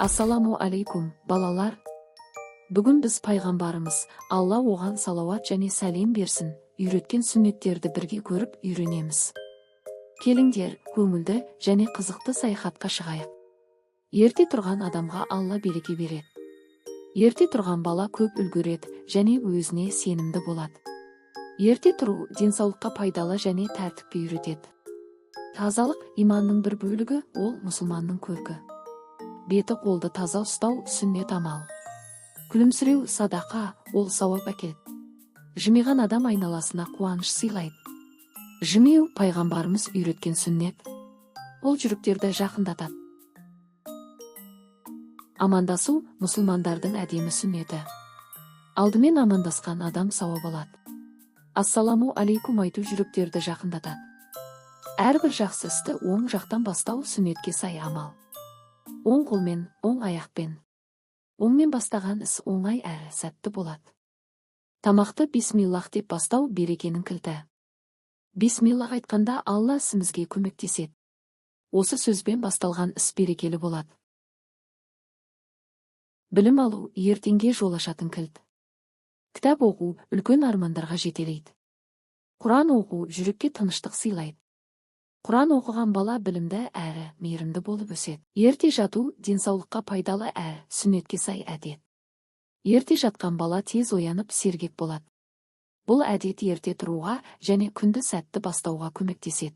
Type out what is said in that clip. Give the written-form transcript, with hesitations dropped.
Ассаламу алейкум, балалар. Бүгін біз пайғамбарымыз, Алла оған салауат және сәлем берсін, үйреткен сүннеттерді бірге көріп үйренеміз. Келіңдер, көңілді және қызықты саяхатқа шығайық. Ерте тұрған адамға Алла береке береді. Ерте тұрған бала көп үлгереді және өзіне сенімді болады. Ерте тұру денсаулыққа пайдалы және тәртіпке үйретеді. Тазалық иманның бір бөлігі, ол мұсылманның көркі. Беті қолды таза ұстау сүннет амал. Күлімсіреу садақа, ол сауап әкеледі. Жымиған адам айналасына қуаныш сыйлайды. Жымию пайғамбарымыз үйреткен сүннет. Ол жүректерді жақындатады. Амандасу мұсылмандардың әдемі сүннеті. Алдымен амандасқан адам сауап алады. Ассаламу алейкум айту жүректерді жақындатады. Әрбір жақсы істі оң жақтан бастау сүннетке сай амал. Оң қолмен, оң аяқпен. Оңмен бастаған іс оңай әрі сәтті болады. Тамақты бисмиллах деп бастау берекенің кілті. Бисмиллах айтқанда Алла ісімізге көмектеседі. Осы сөзбен басталған іс берекелі болады. Білім алу ертеңге жол ашатын кілт. Кітап оқу үлкен армандарға жетелейді. Құран оқу жүрекке тыныштық сыйлайды. Құран оқыған бала білімді әрі мейірімді болып өседі. Ерте жату денсаулыққа пайдалы әрі сүннетке сай әдет. Ерте жатқан бала тез оянып сергек болады. Бұл әдет ерте тұруға және күнді сәтті бастауға көмектеседі.